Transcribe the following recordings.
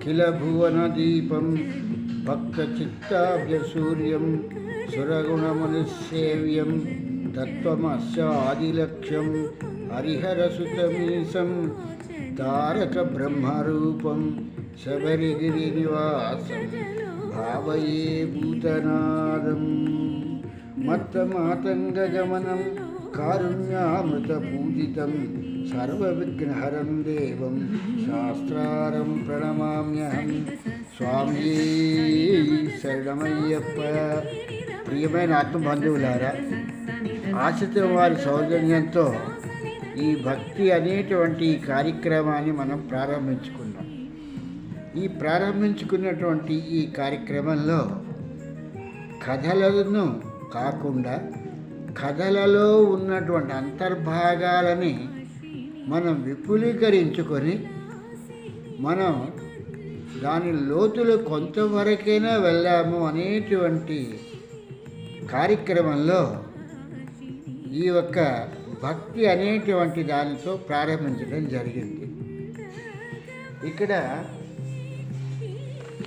అఖిల భువనదీపం భక్తచిత్తాభ్యసూర్యం సురగుణమనుసేవ్యం తత్వమస్యాదిలక్ష్యం హరిహరసుతమీశం తారక బ్రహ్మరూపం శబరిగిరినివాసం భావయే భూతనాదం మత్తమాతంగగమనం కారుణ్యామృతపూజితం సర్వవిఘ్నహరం దేవం శాస్త్రారం ప్రణమామ్యహం. స్వామి శరణమయ్యప్ప. ప్రియమైన ఆత్మబంధువులారా, ఆశ్రితం వారి సౌజన్యంతో ఈ భక్తి అనేటువంటి ఈ కార్యక్రమాన్ని మనం ప్రారంభించుకున్నాం. ఈ ప్రారంభించుకున్నటువంటి ఈ కార్యక్రమంలో కథలను కాకుండా కథలలో ఉన్నటువంటి అంతర్భాగాలని మనం విపులీకరించుకొని మనం దాని లోతులు కొంతవరకైనా వెళ్ళాము అనేటువంటి కార్యక్రమంలో ఈ యొక్క భక్తి అనేటువంటి దానితో ప్రారంభించడం జరిగింది. ఇక్కడ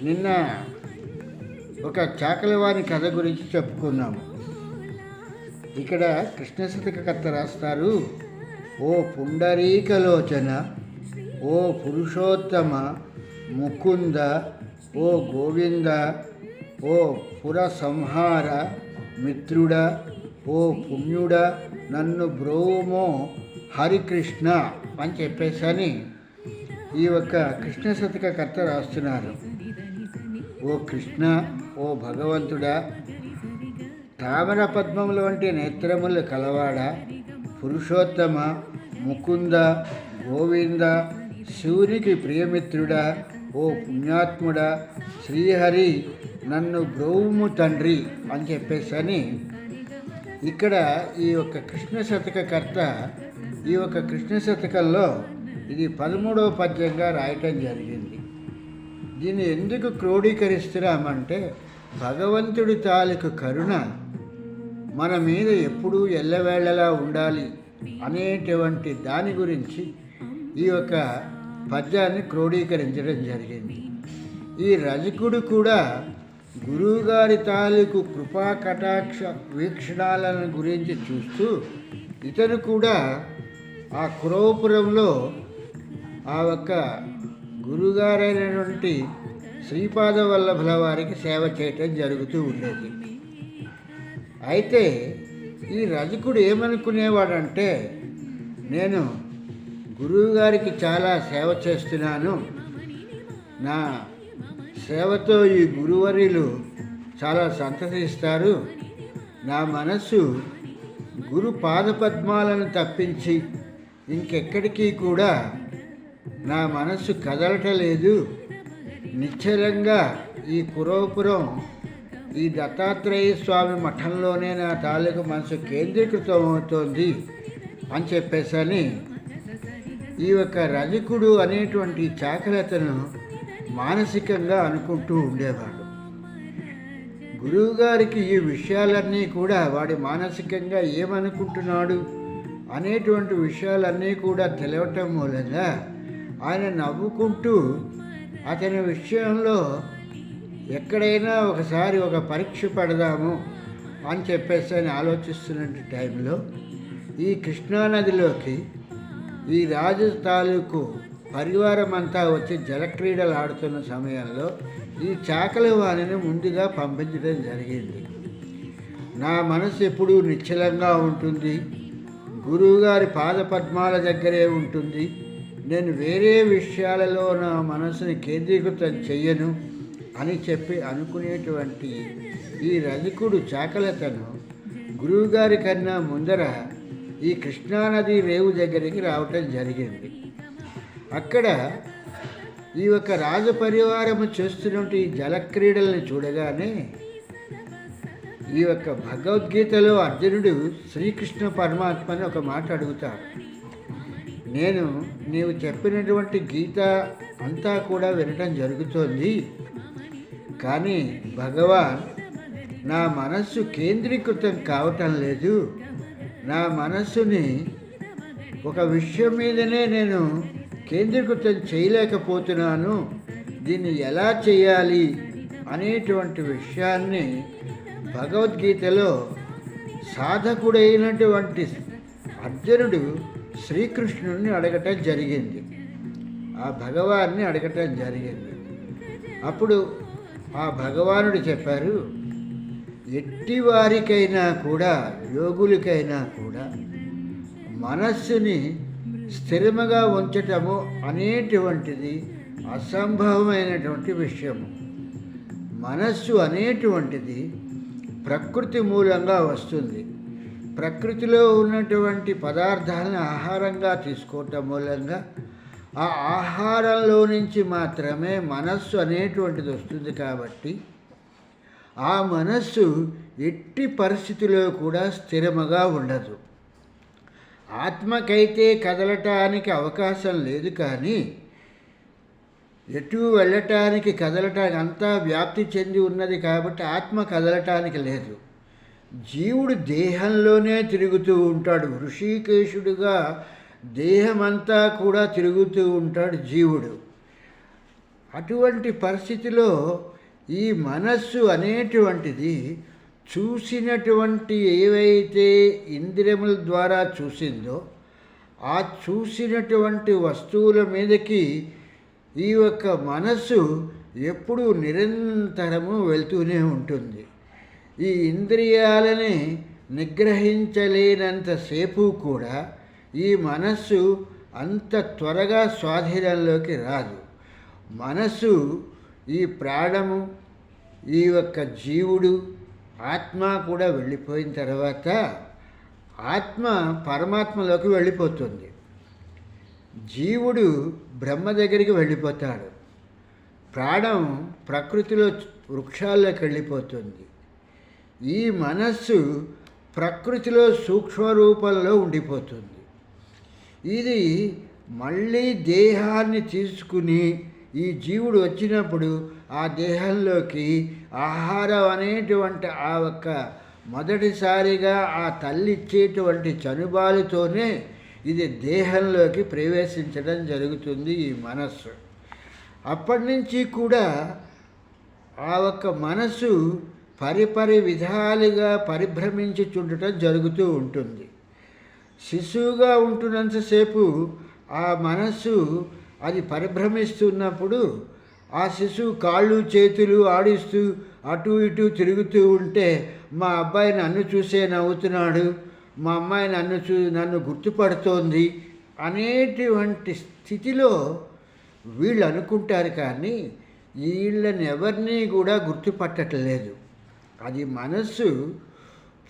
నిన్న ఒక చాకలివాని కథ గురించి చెప్పుకున్నాము. ఇక్కడ కృష్ణశతకకర్త రాస్తారు, ఓ పుండరీకలోచన, ఓ పురుషోత్తమ, ముకుంద, ఓ గోవింద, ఓ పురసంహార మిత్రుడ, ఓ పుణ్యుడ, నన్ను బ్రోమో హరికృష్ణ అని చెప్పేసని ఈ యొక్క కృష్ణశతకకర్త రాస్తున్నారు. ఓ కృష్ణ, ఓ భగవంతుడా, తామర పద్మముల వంటి నేత్రములు కలవాడ, పురుషోత్తమ, ముకుంద, గోవింద, శివునికి ప్రియమిత్రుడా, ఓ పుణ్యాత్ముడా, శ్రీహరి నన్ను బ్రోవుము తండ్రి అని చెప్పేసని ఇక్కడ ఈ యొక్క కృష్ణశతకకర్త ఈ యొక్క కృష్ణశతకంలో ఇది 13వ పద్యంగా రాయటం జరిగింది. దీన్ని ఎందుకు క్రోడీకరిస్తున్నామంటే భగవంతుడి తాలూకు కరుణ మన మీద ఎప్పుడూ ఎల్లవేళలా ఉండాలి అనేటువంటి దాని గురించి ఈ యొక్క పద్యాన్ని క్రోడీకరించడం జరిగింది. ఈ రజకుడు కూడా గురువుగారి తాలూకు కృపా కటాక్ష వీక్షణాలను గురించి చూస్తూ ఇతను కూడా ఆ కురవపురంలో ఆ యొక్క గురుగారైనటువంటి శ్రీపాద వల్లభుల వారికి సేవ చేయటం జరుగుతూ ఉండేది. అయితే ఈ రజకుడు ఏమనుకునేవాడంటే, నేను గురువుగారికి చాలా సేవ చేస్తున్నాను, నా సేవతో ఈ గురువర్యులు చాలా సంతసిస్తారు, నా మనస్సు గురు పాదపద్మాలను తప్పించి ఇంకెక్కడికి కూడా నా మనస్సు కదలటలేదు, నిశ్చలంగా ఈ కురవపురం ఈ దత్తాత్రేయ స్వామి మఠంలోనే నా తాలూకు మనసు కేంద్రీకృతం అవుతోంది అని చెప్పేసని ఈ యొక్క రజకుడు అనేటువంటి చాకలతను మానసికంగా అనుకుంటూ ఉండేవాడు. గురువుగారికి ఈ విషయాలన్నీ కూడా వాడి మానసికంగా ఏమనుకుంటున్నాడు అనేటువంటి విషయాలన్నీ కూడా తెలవటం మూలంగా ఆయన నవ్వుకుంటూ అతని విషయంలో ఎక్కడైనా ఒకసారి ఒక పరీక్ష పడదాము అని చెప్పేసి ఆయన ఆలోచిస్తున్న టైంలో ఈ కృష్ణానదిలోకి ఈ రాజు తాలూకు పరివారం అంతా వచ్చి జలక్రీడలు ఆడుతున్న సమయంలో ఈ చాకలి వాణిని ముందుగా పంపించడం జరిగింది. నా మనసు ఎప్పుడూ నిశ్చలంగా ఉంటుంది, గురువుగారి పాదపద్మాల దగ్గరే ఉంటుంది, నేను వేరే విషయాలలో నా మనసుని కేంద్రీకృతం చెయ్యను అని చెప్పి అనుకునేటువంటి ఈ రజకుడు చాకలతను గురువుగారి కన్నా ముందర ఈ కృష్ణానది రేవు దగ్గరికి రావటం జరిగింది. అక్కడ ఈ యొక్క రాజపరివారము చేస్తున్నట్టు ఈ జలక్రీడల్ని చూడగానే ఈ యొక్క భగవద్గీతలో అర్జునుడు శ్రీకృష్ణ పరమాత్మని ఒక మాట అడుగుతాడు, నీవు చెప్పినటువంటి గీత అంతా కూడా వినటం జరుగుతోంది, కానీ భగవాన్ నా మనస్సు కేంద్రీకృతం కావటం లేదు, నా మనస్సుని ఒక విషయం మీదనే నేను కేంద్రీకృతం చేయలేకపోతున్నాను దీన్ని ఎలా చేయాలి అనేటువంటి విషయాన్ని భగవద్గీతలో సాధకుడైనటువంటి అర్జునుడు శ్రీకృష్ణుడిని అడగటం జరిగింది. ఆ భగవాన్ని అడగటం జరిగింది. అప్పుడు ఆ భగవానుడు చెప్పారు, ఎట్టివారికైనా కూడా, యోగులకైనా కూడా మనస్సుని స్థిరముగా ఉంచటము అనేటువంటిది అసంభవమైనటువంటి విషయము. మనస్సు అనేటువంటిది ప్రకృతి మూలంగా వస్తుంది. ప్రకృతిలో ఉన్నటువంటి పదార్థాలను ఆహారంగా తీసుకోవటం మూలంగా ఆ ఆహారంలో నుంచి మాత్రమే మనస్సు అనేటువంటిది వస్తుంది. కాబట్టి ఆ మనస్సు ఎట్టి పరిస్థితిలో కూడా స్థిరముగా ఉండదు. ఆత్మకైతే కదలటానికి అవకాశం లేదు, కానీ ఎటు వెళ్ళటానికి కదలటానికి అంతా వ్యాప్తి చెంది ఉన్నది. కాబట్టి ఆత్మ కదలటానికి లేదు. జీవుడు దేహంలోనే తిరుగుతూ ఉంటాడు. ఋషికేశుడుగా దేహమంతా కూడా తిరుగుతూ ఉంటాడు జీవుడు. అటువంటి పరిస్థితిలో ఈ మనస్సు అనేటువంటిది చూసినటువంటి ఏవైతే ఇంద్రియముల ద్వారా చూసిందో ఆ చూసినటువంటి వస్తువుల మీదకి ఈ యొక్క మనస్సు ఎప్పుడూ నిరంతరము వెళ్తూనే ఉంటుంది. ఈ ఇంద్రియాలని నిగ్రహించలేనంతసేపు కూడా ఈ మనస్సు అంత త్వరగా స్వాధీనంలోకి రాదు. మనస్సు, ఈ ప్రాణము, ఈ యొక్క జీవుడు, ఆత్మ కూడా వెళ్ళిపోయిన తర్వాత ఆత్మ పరమాత్మలోకి వెళ్ళిపోతుంది. జీవుడు బ్రహ్మ దగ్గరికి వెళ్ళిపోతాడు. ప్రాణం ప్రకృతిలో వృక్షాల్లోకి వెళ్ళిపోతుంది. ఈ మనస్సు ప్రకృతిలో సూక్ష్మ రూపంలో ఉండిపోతుంది. ఇది మళ్ళీ దేహాన్ని తీసుకుని ఈ జీవుడు వచ్చినప్పుడు ఆ దేహంలోకి ఆహారం అనేటువంటి ఆ ఒక్క మొదటిసారిగా ఆ తల్లి ఇచ్చేటువంటి చనుబాలుతోనే ఇది దేహంలోకి ప్రవేశించడం జరుగుతుంది ఈ మనస్సు. అప్పటి నుంచి కూడా ఆ ఒక్క మనస్సు పరిపరి విధాలుగా పరిభ్రమించుచుండటం జరుగుతూ ఉంటుంది. శిశువుగా ఉంటున్నంతసేపు ఆ మనస్సు అది పరిభ్రమిస్తున్నప్పుడు ఆ శిశువు కాళ్ళు చేతులు ఆడిస్తూ అటు ఇటు తిరుగుతూ ఉంటే మా అబ్బాయి నన్ను చూసే నవ్వుతున్నాడు, మా అమ్మాయి నన్ను గుర్తుపడుతోంది అనేటువంటి స్థితిలో వీళ్ళు అనుకుంటారు. కానీ వీళ్ళని ఎవరినీ కూడా గుర్తుపట్టట్లేదు. అది మనస్సు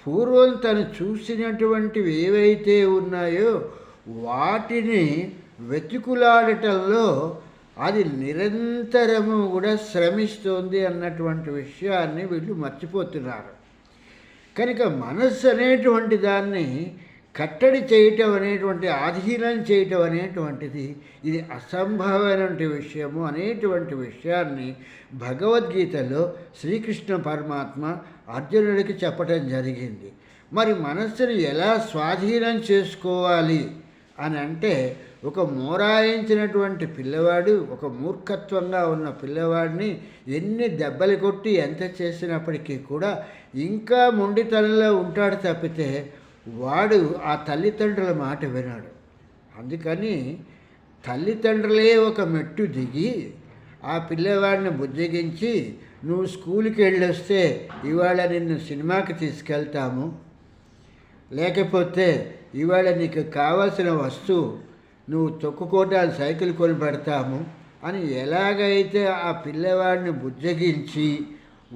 పూర్వం తను చూసినటువంటివి ఏవైతే ఉన్నాయో వాటిని వెతుకులాడటంలో అది నిరంతరము కూడా శ్రమిస్తోంది అన్నటువంటి విషయాన్ని వీళ్ళు మర్చిపోతున్నారు. కనుక మనస్సు అనేటువంటి దాన్ని కట్టడి చేయటం అనేటువంటి, ఆధీనం చేయటం అనేటువంటిది ఇది అసంభవమైనటువంటి విషయము అనేటువంటి విషయాన్ని భగవద్గీతలో శ్రీకృష్ణ పరమాత్మ అర్జునుడికి చెప్పటం జరిగింది. మరి మనస్సును ఎలా స్వాధీనం చేసుకోవాలి అని అంటే, ఒక మోరాయించినటువంటి పిల్లవాడు, ఒక మూర్ఖత్వంగా ఉన్న పిల్లవాడిని ఎన్ని దెబ్బలు కొట్టి ఎంత చేసినప్పటికీ కూడా ఇంకా మొండితనంలో ఉంటాడు తప్పితే వాడు ఆ తల్లిదండ్రుల మాట వినాడు. అందుకని తల్లిదండ్రులే ఒక మెట్టు దిగి ఆ పిల్లవాడిని బుజ్జగించి, నువ్వు స్కూల్కి వెళ్ళొస్తే ఇవాళ నిన్ను సినిమాకి తీసుకెళ్తాము, లేకపోతే ఇవాళ నీకు కావాల్సిన వస్తువు నువ్వు తొక్కుకోవడానికి సైకిల్ కొని పెడతాము అని ఎలాగైతే ఆ పిల్లవాడిని బుజ్జగించి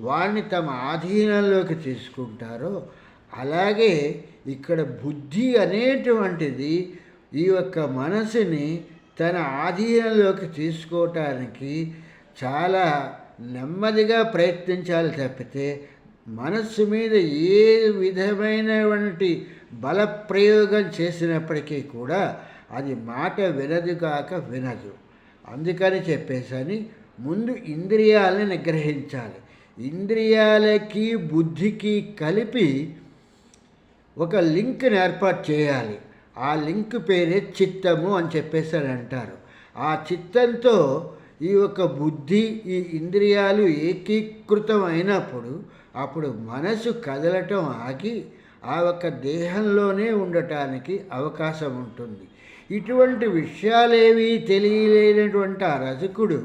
వాడిని తమ ఆధీనంలోకి తీసుకుంటారో, అలాగే ఇక్కడ బుద్ధి అనేటువంటిది ఈ యొక్క మనసుని తన ఆధీనంలోకి తీసుకోవటానికి చాలా నెమ్మదిగా ప్రయత్నించాలి తప్పితే మనస్సు మీద ఏ విధమైనటువంటి బలప్రయోగం చేసినప్పటికీ కూడా అది మాట వినదు కాక వినదు. అందుకని చెప్పేసని ముందు ఇంద్రియాలని నిగ్రహించాలి. ఇంద్రియాలకి బుద్ధికి కలిపి ఒక లింక్ని ఏర్పాటు చేయాలి. ఆ లింక్ పేరే చిత్తము అని చెప్పేసి అంటారు. ఆ చిత్తంతో ఈ యొక్క బుద్ధి ఈ ఇంద్రియాలు ఏకీకృతం అయినప్పుడు అప్పుడు మనసు కదలటం ఆగి ఆ ఒక్క దేహంలోనే ఉండటానికి అవకాశం ఉంటుంది. ఇటువంటి విషయాలేవి తెలియలేనటువంటి ఆ రజకుడు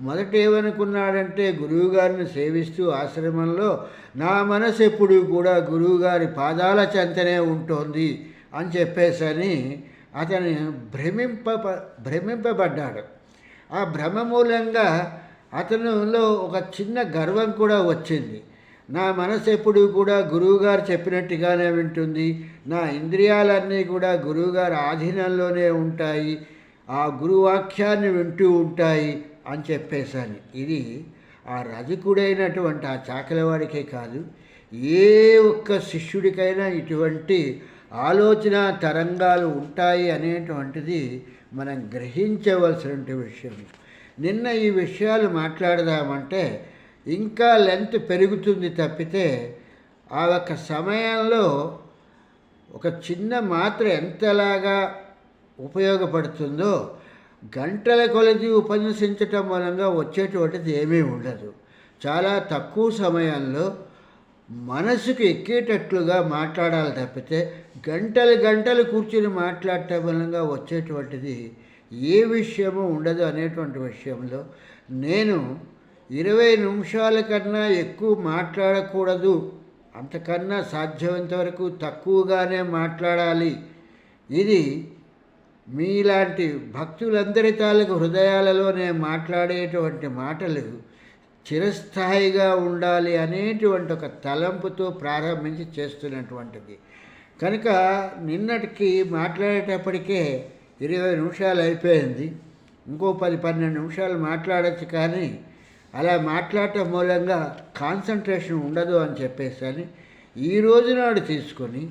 మొదట ఏమనుకున్నాడంటే, గురువుగారిని సేవిస్తూ ఆశ్రమంలో నా మనసు ఎప్పుడు కూడా గురువుగారి పాదాల చెంతనే ఉంటుంది అని చెప్పేసని అతను భ్రమింపబడ్డాడు. ఆ భ్రమ మూలంగా అతనిలో ఒక చిన్న గర్వం కూడా వచ్చింది. నా మనసు ఎప్పుడు కూడా గురువుగారు చెప్పినట్టుగానే వింటుంది, నా ఇంద్రియాలన్నీ కూడా గురువుగారి ఆధీనంలోనే ఉంటాయి, ఆ గురువాక్యాన్ని వింటూ ఉంటాయి అని చెప్పేశాను. ఇది ఆ రజకుడైనటువంటి ఆ చాకలవాడికే కాదు, ఏ ఒక్క శిష్యుడికైనా ఇటువంటి ఆలోచన తరంగాలు ఉంటాయి అనేటువంటిది మనం గ్రహించవలసిన విషయం. నిన్న ఈ విషయాలు మాట్లాడదామంటే ఇంకా లెంత్ పెరుగుతుంది తప్పితే ఆ ఒక్క సమయంలో ఒక చిన్న మాత్ర ఎంతలాగా ఉపయోగపడుతుందో గంటల కొలది ఉపన్యసించటం మూలంగా వచ్చేటువంటిది ఏమీ ఉండదు. చాలా తక్కువ సమయంలో మనసుకు ఎక్కేటట్లుగా మాట్లాడాలి తప్పితే గంటలు గంటలు కూర్చుని మాట్లాడటం మూలంగా వచ్చేటువంటిది ఏ విషయము ఉండదు అనేటువంటి విషయంలో నేను 20 నిమిషాల కన్నా ఎక్కువ మాట్లాడకూడదు, అంతకన్నా సాధ్యమైనంత వరకు తక్కువగానే మాట్లాడాలి. ఇది మీలాంటి భక్తులందరి తాలూకు హృదయాలలోనే మాట్లాడేటువంటి మాటలు చిరస్థాయిగా ఉండాలి అనేటువంటి ఒక తలంపుతో ప్రారంభించి చేస్తున్నటువంటిది. కనుక నిన్నటికి మాట్లాడేటప్పటికే 20 నిమిషాలు అయిపోయింది. ఇంకో 10-12 నిమిషాలు మాట్లాడచ్చు, కానీ అలా మాట్లాడటం మూలంగా కాన్సన్ట్రేషన్ ఉండదు అని చెప్పేసి ఈ రోజు నాడు తీసుకొని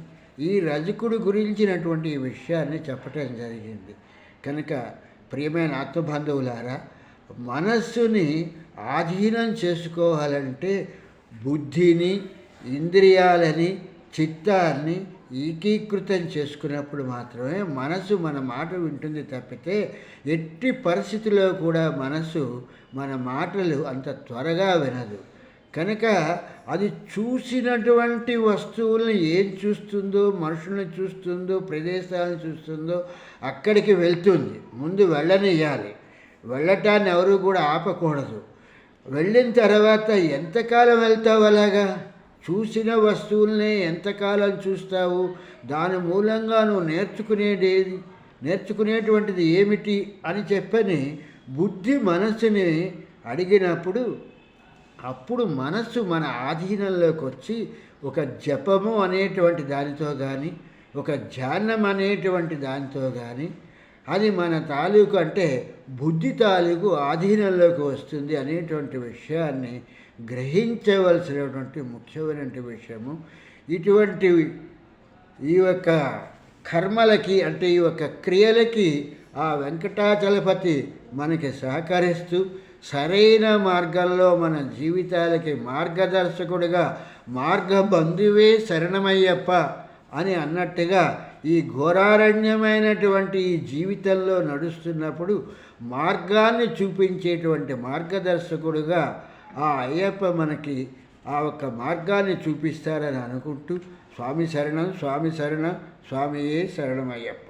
ఈ రజకుడు గురించినటువంటి ఈ విషయాన్ని చెప్పటం జరిగింది. కనుక ప్రియమైన ఆత్మబంధువులారా, మనస్సుని ఆధీనం చేసుకోవాలంటే బుద్ధిని, ఇంద్రియాలని, చిత్తాన్ని ఏకీకృతం చేసుకున్నప్పుడు మాత్రమే మనసు మన మాట వింటుంది తప్పితే ఎట్టి పరిస్థితిలో కూడా మనసు మన మాటలు అంత త్వరగా వినదు. కనుక అది చూసినటువంటి వస్తువులను ఏం చూస్తుందో, మనుషులను చూస్తుందో, ప్రదేశాలను చూస్తుందో అక్కడికి వెళ్తుంది. ముందు వెళ్ళనియాలి, వెళ్ళటాన్ని ఎవరు కూడా ఆపకూడదు. వెళ్ళిన తర్వాత ఎంతకాలం వెళ్తావు? అలాగా చూసిన వస్తువులనే ఎంతకాలం చూస్తావు? దాని మూలంగా నువ్వు నేర్చుకునేటువంటిది ఏమిటి అని చెప్పని బుద్ధి మనస్సుని అడిగినప్పుడు అప్పుడు మనస్సు మన ఆధీనంలోకి వచ్చి ఒక జపము అనేటువంటి దానితో కానీ, ఒక ధ్యానం అనేటువంటి దానితో కానీ అది మన తాలూకు అంటే బుద్ధి తాలూకు ఆధీనంలోకి వస్తుంది అనేటువంటి విషయాన్ని గ్రహించవలసినటువంటి ముఖ్యమైనటువంటి విషయము. ఇటువంటి ఈ యొక్క కర్మలకి అంటే ఈ యొక్క క్రియలకి ఆ వెంకటాచలపతి మనకి సహకరిస్తూ సరైన మార్గంలో మన జీవితాలకి మార్గదర్శకుడిగా మార్గబంధువే శరణమయ్యప్ప అని అన్నట్టుగా ఈ ఘోరారణ్యమైనటువంటి ఈ జీవితంలో నడుస్తున్నప్పుడు మార్గాన్ని చూపించేటువంటి మార్గదర్శకుడుగా ఆ అయ్యప్ప మనకి ఆ ఒక్క మార్గాన్ని చూపిస్తారని అనుకుంటూ స్వామి శరణం, స్వామి శరణం, స్వామియే శరణమయ్యప్ప.